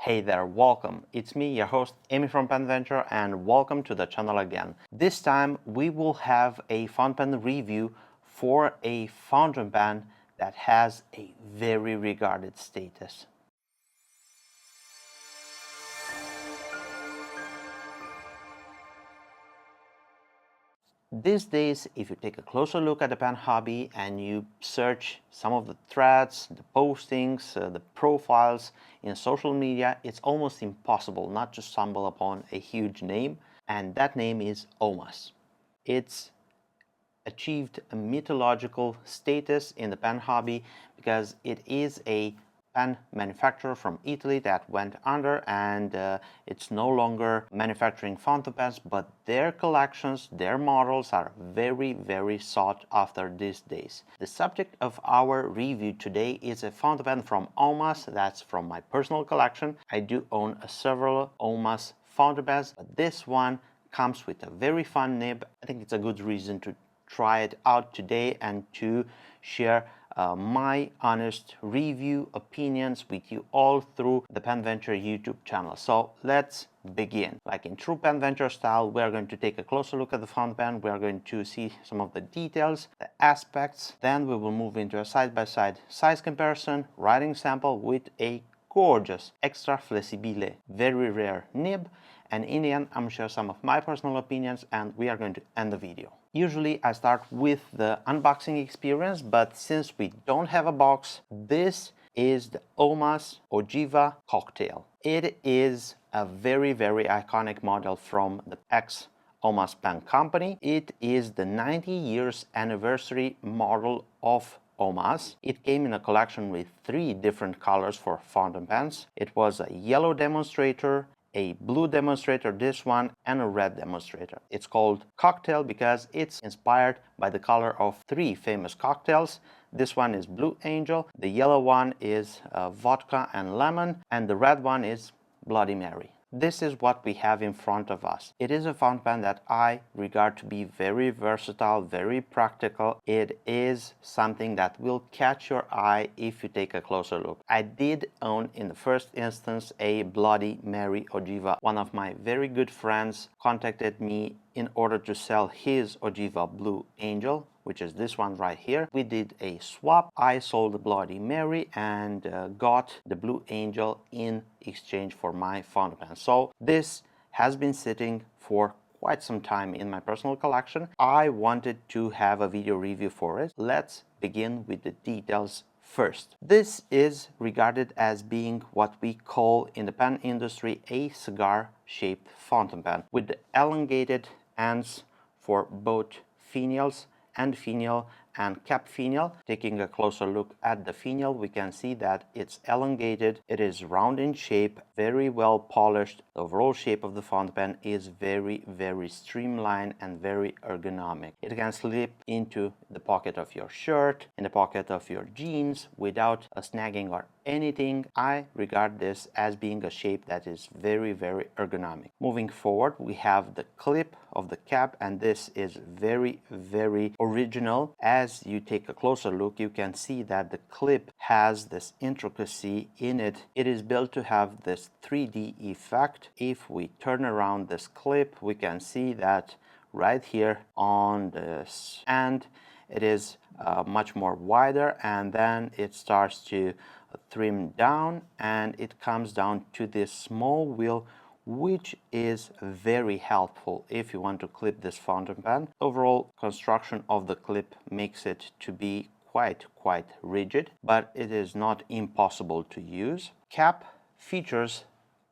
Hey there, welcome. It's me, your host, Amy from PenVenture, and welcome to the channel again. This time we will have a fountain pen review for a fountain pen that has a very regarded status. These days, if you take a closer look at the pen hobby and you search some of the threads, the postings, the profiles in social media, it's almost impossible not to stumble upon a huge name, and that name is Omas. It's achieved a mythological status in the pen hobby because it is a pen manufacturer from Italy that went under, and it's no longer manufacturing fountain pens, but their collections, their models are very sought after these days. The subject of our review today is a fountain pen from Omas. That's from my personal collection. I do own several Omas fountain pens, but this one comes with a very fun nib. I think it's a good reason to try it out today and to share my honest review opinions with you all through the PenVenture YouTube channel. So let's begin. Like in true PenVenture style, we're going to take a closer look at the fountain pen. We're going to see some of the details, the aspects. Then we will move into a side-by-side size comparison, writing sample with a gorgeous Extra Flessibile, very rare nib. And in the end, I'm going to share some of my personal opinions, and we are going to end the video. Usually I start with the unboxing experience, but since we don't have a box, this is the Omas Ogiva cocktail. It is a very iconic model from the ex-Omas pen company. It is the 90 years anniversary model of Omas. It came in a collection with 3 different colors for fountain pens. It was a yellow demonstrator, a blue demonstrator, this one, and a red demonstrator. It's called cocktail because it's inspired by the color of 3 famous cocktails. This one is Blue Angel, the yellow one is vodka and lemon, and the red one is Bloody Mary. This is what we have in front of us. It is a fountain pen that I regard to be very versatile, very practical. It is something that will catch your eye if you take a closer look. I did own in the first instance a Bloody Mary Ogiva. One of my very good friends contacted me in order to sell his Ogiva Blue Angel, which is this one right here. We did a swap. I sold the Bloody Mary and got the Blue Angel in exchange for my fountain pen. So this has been sitting for quite some time in my personal collection. I wanted to have a video review for it. Let's begin with the details first. This is regarded as being what we call in the pen industry a cigar-shaped fountain pen with the elongated ends for both finials and finial and cap finial. Taking a closer look at the finial, we can see that it's elongated, it is round in shape, very well polished. The overall shape of the fountain pen is very streamlined and very ergonomic. It can slip into the pocket of your shirt, in the pocket of your jeans without a snagging or anything. I regard this as being a shape that is very ergonomic. Moving forward, we have the clip of the cap, and this is very original. As you take a closer look, you can see that the clip has this intricacy in it. It is built to have this 3D effect. If we turn around this clip, we can see that right here on this end, it is much more wider, and then it starts to trim down and it comes down to this small wheel, which is very helpful if you want to clip this fountain pen. Overall construction of the clip makes it to be quite rigid, but it is not impossible to use. Cap features,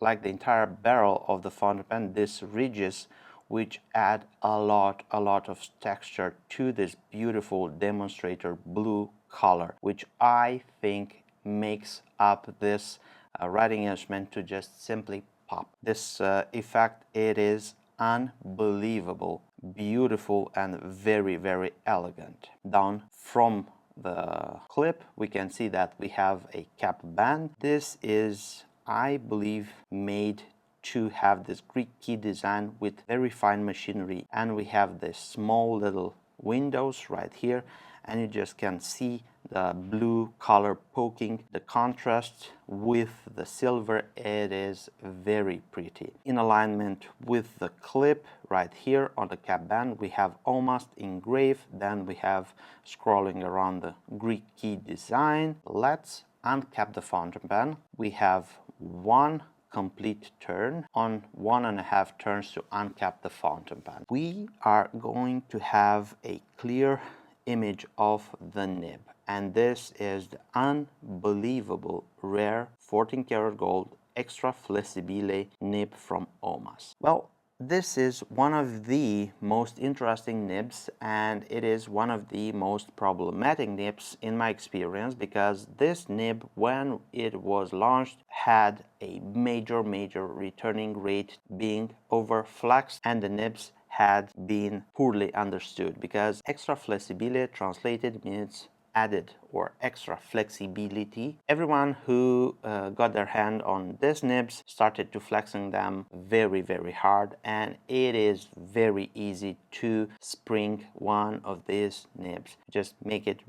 like the entire barrel of the fountain pen, these ridges which add a lot of texture to this beautiful demonstrator blue color, which I think makes up this writing instrument to just simply pop. This effect, it is unbelievable, beautiful, and very elegant. Down from the clip, we can see that we have a cap band. This is, I believe, made to have this Greek key design with very fine machinery, and we have this small little windows right here, and you just can see the blue color poking, the contrast with the silver. It is very pretty. In alignment with the clip right here on the cap band, we have Omas engraved. Then we have scrolling around the Greek key design. Let's uncap the fountain pen. We have one complete turn on 1.5 turns to uncap the fountain pen. We are going to have a clear image of the nib, and this is the unbelievable rare 14 karat gold Extra Flessibile Nib from Omas. Well, this is one of the most interesting nibs, and it is one of the most problematic nibs in my experience, because this nib, when it was launched, had a major returning rate being overflexed, and the nibs had been poorly understood, because extra flexibile translated means added or extra flexibility. Everyone who got their hand on these nibs started to flexing them very hard, and it is very easy to spring one of these nibs. Just make it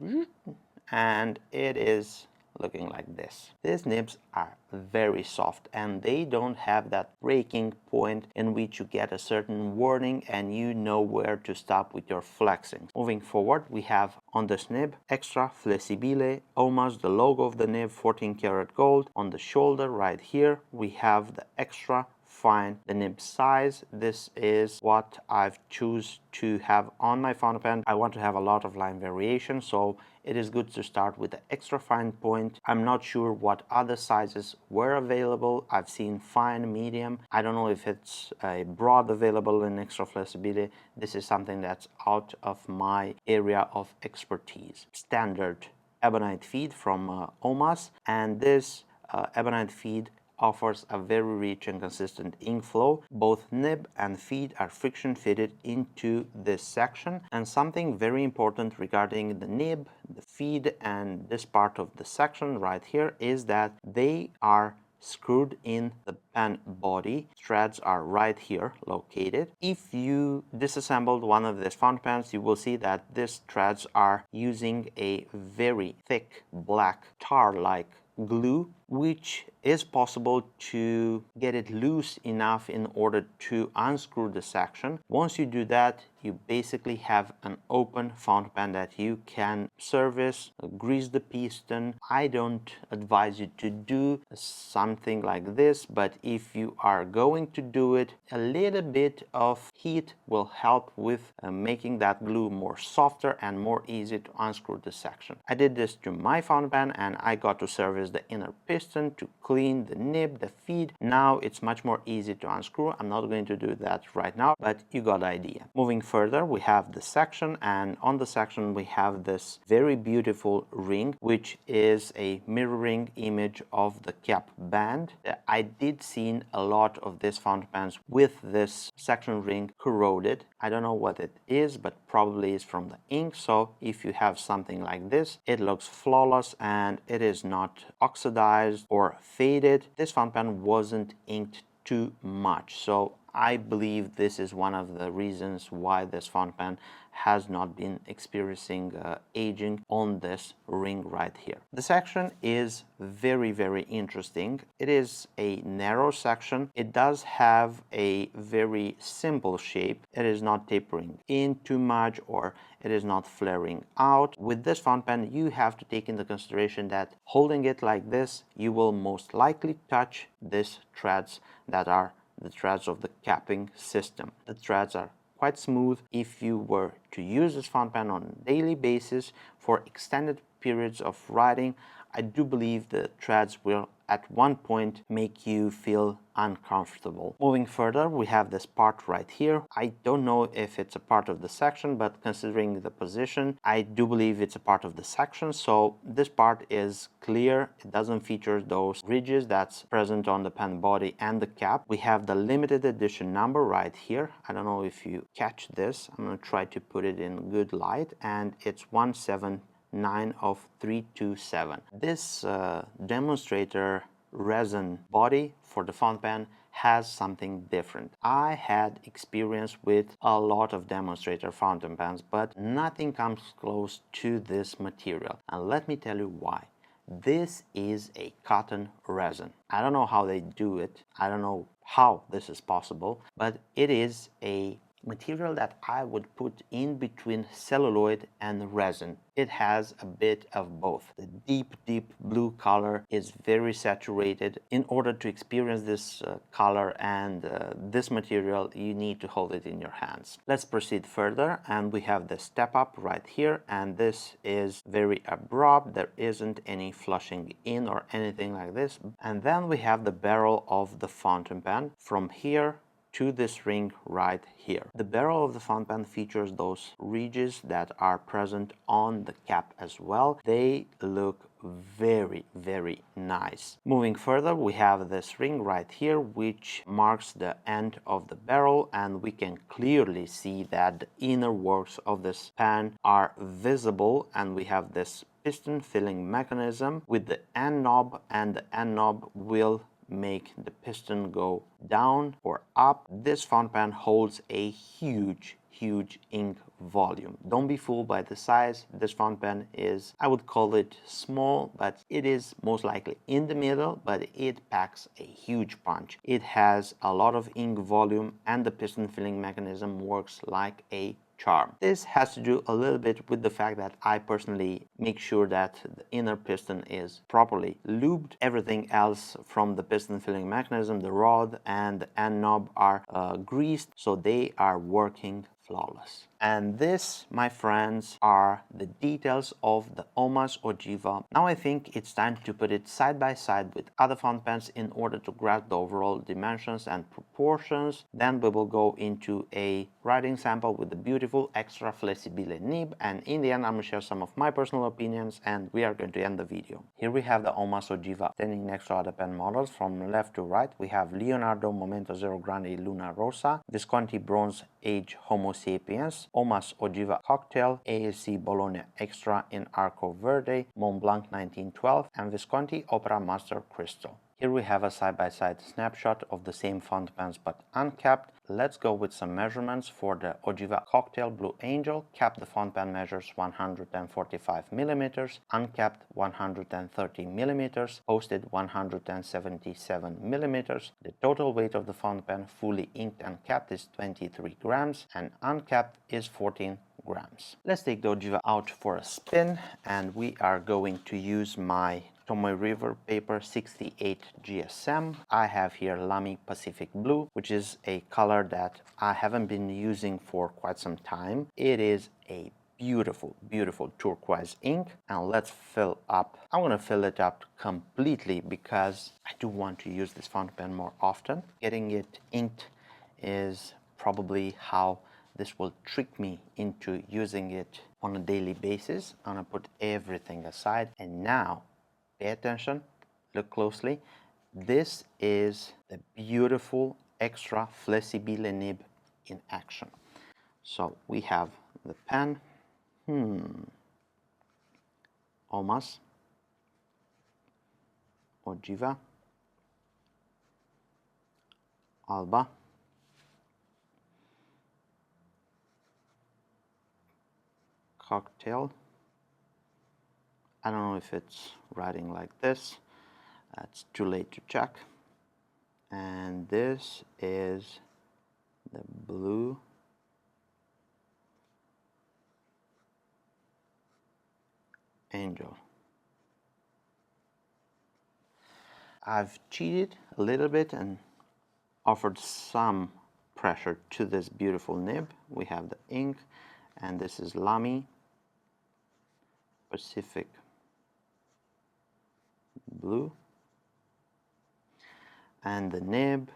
and it is looking like this. These nibs are very soft, and they don't have that breaking point in which you get a certain warning and you know where to stop with your flexing. Moving forward, we have on this nib Extra Flessibile Omas, the logo of the nib, 14 karat gold. On the shoulder right here we have the extra fine, the nib size. This is what I've choose to have on my fountain pen. I want to have a lot of line variation, so it is good to start with the extra fine point. I'm not sure what other sizes were available. I've seen fine, medium. I don't know if it's a broad available in Extra Flessibile. This is something that's out of my area of expertise. Standard ebonite feed from Omas, and this ebonite feed offers a very rich and consistent ink flow. Both nib and feed are friction fitted into this section, and something very important regarding the nib, the feed, and this part of the section right here is that they are screwed in the pen body. Threads are right here located. If you disassembled one of these fountain pens, you will see that these threads are using a very thick black tar-like glue, which is possible to get it loose enough in order to unscrew the section. Once you do that, you basically have an open fountain pen that you can service, grease the piston. I don't advise you to do something like this, but if you are going to do it, a little bit of heat will help with making that glue more softer and more easy to unscrew the section. I did this to my fountain pen, and I got to service the inner piston to clean the nib, the feed. Now it's much more easy to unscrew. I'm not going to do that right now, but you got the idea. Moving further, we have the section, and on the section we have this very beautiful ring, which is a mirroring image of the cap band. I did see a lot of these fountain pens with this section ring corroded. I don't know what it is, but probably is from the ink. So if you have something like this, it looks flawless and it is not oxidized or faded. This fountain pen wasn't inked too much, so I believe this is one of the reasons why this fountain pen has not been experiencing aging on this ring right here. The section is very interesting. It is a narrow section. It does have a very simple shape. It is not tapering in too much, or it is not flaring out. With this fountain pen, you have to take into consideration that holding it like this, you will most likely touch these threads that are the threads of the capping system. The threads are quite smooth. If you were to use this fountain pen on a daily basis for extended periods of writing, I do believe the threads will at one point make you feel uncomfortable. Moving further, we have this part right here. I don't know if it's a part of the section, but considering the position, I do believe it's a part of the section. So this part is clear. It doesn't feature those ridges that's present on the pen body and the cap. We have the limited edition number right here. I don't know if you catch this. I'm going to try to put it in good light, and it's 179 of 327. This demonstrator resin body for the fountain pen has something different. I had experience with a lot of demonstrator fountain pens, but nothing comes close to this material. And let me tell you why. This is a cotton resin. I don't know how they do it. I don't know how this is possible, but it is a material that I would put in between celluloid and resin. It has a bit of both. The deep blue color is very saturated. In order to experience this color and this material, you need to hold it in your hands. Let's proceed further, and we have the step up right here, and this is very abrupt. There isn't any flushing in or anything like this. And then we have the barrel of the fountain pen from here to this ring right here. The barrel of the fountain pen features those ridges that are present on the cap as well. They look very nice. Moving further, we have this ring right here, which marks the end of the barrel, and we can clearly see that the inner works of this pen are visible, and we have this piston filling mechanism with the end knob, and the end knob will make the piston go down or up. This fountain pen holds a huge ink volume. Don't be fooled by the size. This fountain pen is, I would call it small, but it is most likely in the middle, but it packs a huge punch. It has a lot of ink volume, and the piston filling mechanism works like a charm. This has to do a little bit with the fact that I personally make sure that the inner piston is properly lubed. Everything else from the piston filling mechanism, the rod and the end knob are greased, so they are working flawless. And this, my friends, are the details of the Omas Ogiva. Now I think it's time to put it side by side with other fountain pens in order to grasp the overall dimensions and proportions. Then we will go into a writing sample with the beautiful Extra Flessibile Nib, and in the end I'm going to share some of my personal opinions, and we are going to end the video. Here we have the Omas Ogiva standing next to other pen models. From left to right we have Leonardo Momento Zero Grande Luna Rosa, Visconti Bronze Age Homo Sapiens, Omas Ogiva Cocktail, ASC Bologna Extra in Arco Verde, Mont Blanc 1912, and Visconti Opera Master Crystal. Here we have a side-by-side snapshot of the same fountain pens but uncapped. Let's go with some measurements for the Ogiva Cocktail Blue Angel. Capped, the fountain pen measures 145 millimeters, uncapped 130 millimeters, posted 177 millimeters. The total weight of the fountain pen, fully inked and capped, is 23 grams, and uncapped is 14 grams. Let's take the Ogiva out for a spin, and we are going to use my Tomoe River paper 68 GSM. I have here Lamy Pacific Blue, which is a color that I haven't been using for quite some time. It is a beautiful turquoise ink, and let's fill up. I'm gonna fill it up completely because I do want to use this fountain pen more often. Getting it inked is probably how this will trick me into using it on a daily basis. I'm gonna put everything aside, and now pay attention, look closely. This is the beautiful Extra Flessibile Nib in action. So we have the pen, Omas, Ogiva, Alba, Cocktail. I don't know if it's writing like this. It's too late to check. And this is the Blue Angel. I've cheated a little bit and offered some pressure to this beautiful nib. We have the ink, and this is Lamy Pacific Blue, and the nib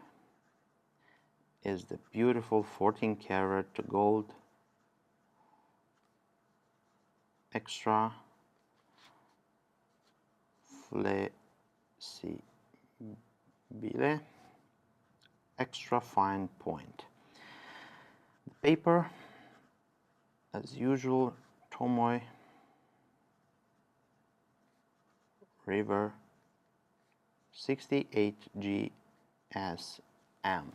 is the beautiful 14 karat gold Extra Flessibile extra fine point. The paper, as usual, Tomoe River 68 GSM. am.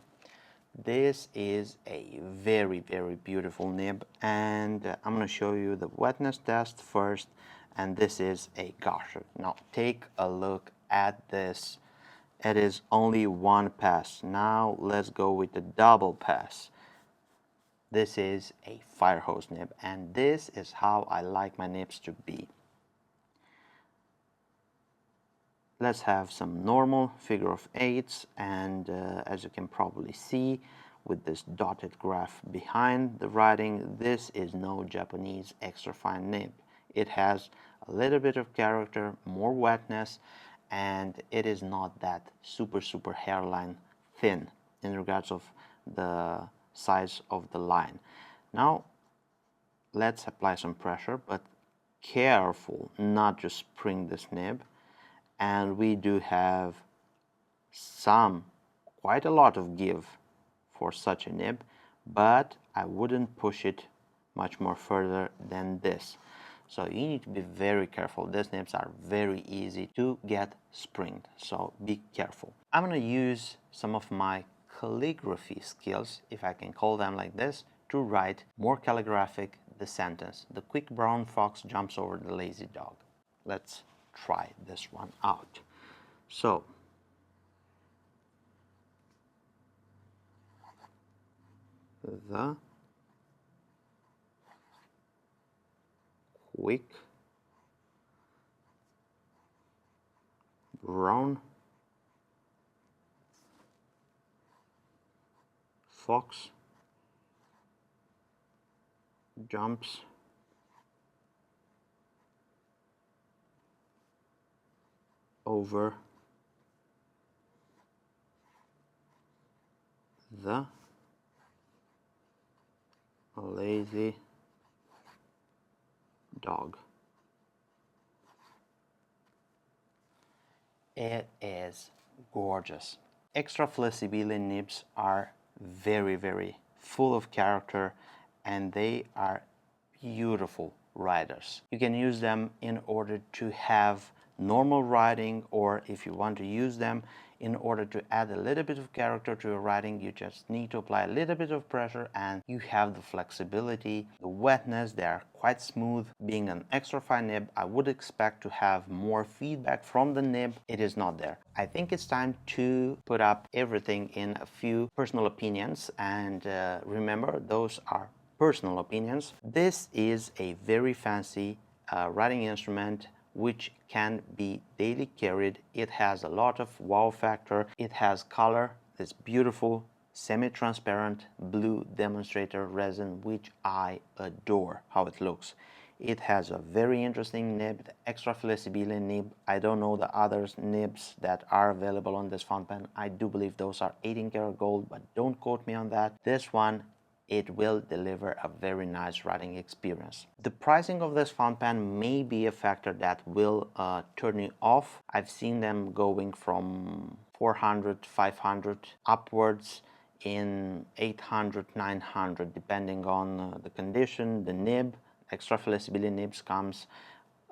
This is a very, very beautiful nib, and I'm going to show you the wetness test first, and this is a gusher. Now take a look at this. It is only one pass. Now let's go with the double pass. This is a fire hose nib, and this is how I like my nibs to be. Let's have some normal figure of eights, and as you can probably see with this dotted graph behind the writing, this is no Japanese extra fine nib. It has a little bit of character, more wetness, and it is not that super hairline thin in regards of the size of the line. Now let's apply some pressure, but careful not to spring this nib. And we do have quite a lot of give for such a nib, but I wouldn't push it much more further than this. So you need to be very careful. These nibs are very easy to get springed, so be careful. I'm going to use some of my calligraphy skills, if I can call them like this, to write more calligraphic the sentence. The quick brown fox jumps over the lazy dog. Let's try this one out. So the quick brown fox jumps over the lazy dog. It is gorgeous. Extra Flessibile nibs are very full of character, and they are beautiful writers. You can use them in order to have normal writing, or if you want to use them in order to add a little bit of character to your writing, you just need to apply a little bit of pressure and you have the flexibility, the wetness. They are quite smooth. Being an extra fine nib, I would expect to have more feedback from the nib. It is not there. I think it's time to put up everything in a few personal opinions, and remember, those are personal opinions. This is a very fancy writing instrument which can be daily carried. It has a lot of wow factor. It has color, this beautiful semi-transparent blue demonstrator resin, which I adore how it looks. It has a very interesting nib, the Extra Flessibile Nib. I don't know the other nibs that are available on this fountain pen. I do believe those are 18 karat gold, but don't quote me on that. This one, it will deliver a very nice writing experience. The pricing of this fountain pen may be a factor that will turn you off. I've seen them going from 400, 500 upwards in 800, 900, depending on the condition, the nib. Extra Flessibile nibs comes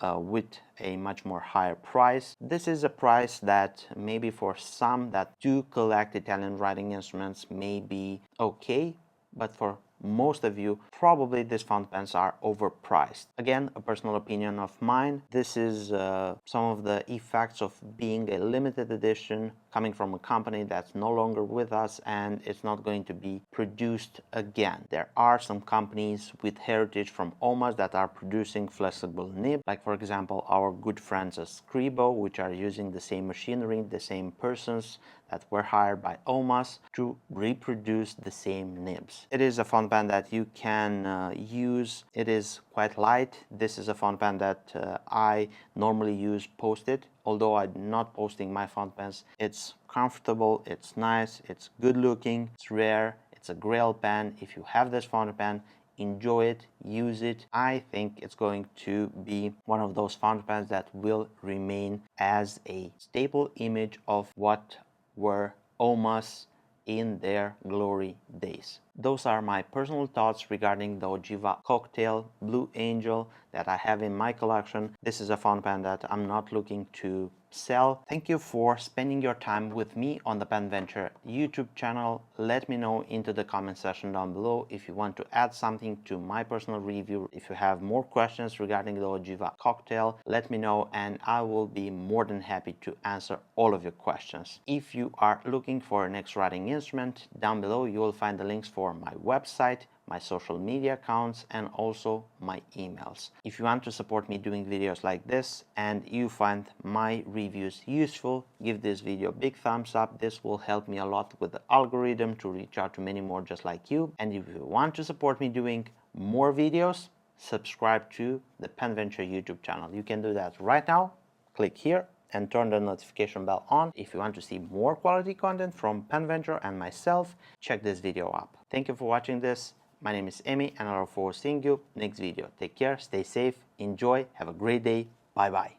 with a much more higher price. This is a price that maybe for some that do collect Italian writing instruments may be okay, but for most of you, probably these fountain pens are overpriced. Again, a personal opinion of mine. This is some of the effects of being a limited edition coming from a company that's no longer with us, and it's not going to be produced again. There are some companies with heritage from Omas that are producing flexible nib, like for example our good friends at Scribo, which are using the same machinery, the same persons that were hired by Omas to reproduce the same nibs. It is a fountain pen that you can use. It is quite light. This is a fountain pen that I normally use post-it. Although I'm not posting my fountain pens, it's comfortable, it's nice, it's good looking, it's rare, it's a grail pen. If you have this fountain pen, enjoy it, use it. I think it's going to be one of those fountain pens that will remain as a staple image of what were Omas in their glory days. Those are my personal thoughts regarding the Ogiva Cocktail Blue Angel that I have in my collection. This is a fountain pen that I'm not looking to sell. Thank you for spending your time with me on the Pen Venture YouTube channel. Let me know into the comment section down below if you want to add something to my personal review. If you have more questions regarding the Ogiva cocktail, let me know and I will be more than happy to answer all of your questions. If you are looking for a next writing instrument, down below you will find the links for my website, my social media accounts, and also my emails. If you want to support me doing videos like this and you find my reviews useful, give this video a big thumbs up. This will help me a lot with the algorithm to reach out to many more just like you. And if you want to support me doing more videos, subscribe to the Pen Venture YouTube channel. You can do that right now. Click here and turn the notification bell on. If you want to see more quality content from Pen Venture and myself, check this video up. Thank you for watching this. My name is Emi and I look forward to seeing you next video. Take care, stay safe, enjoy, have a great day. Bye bye.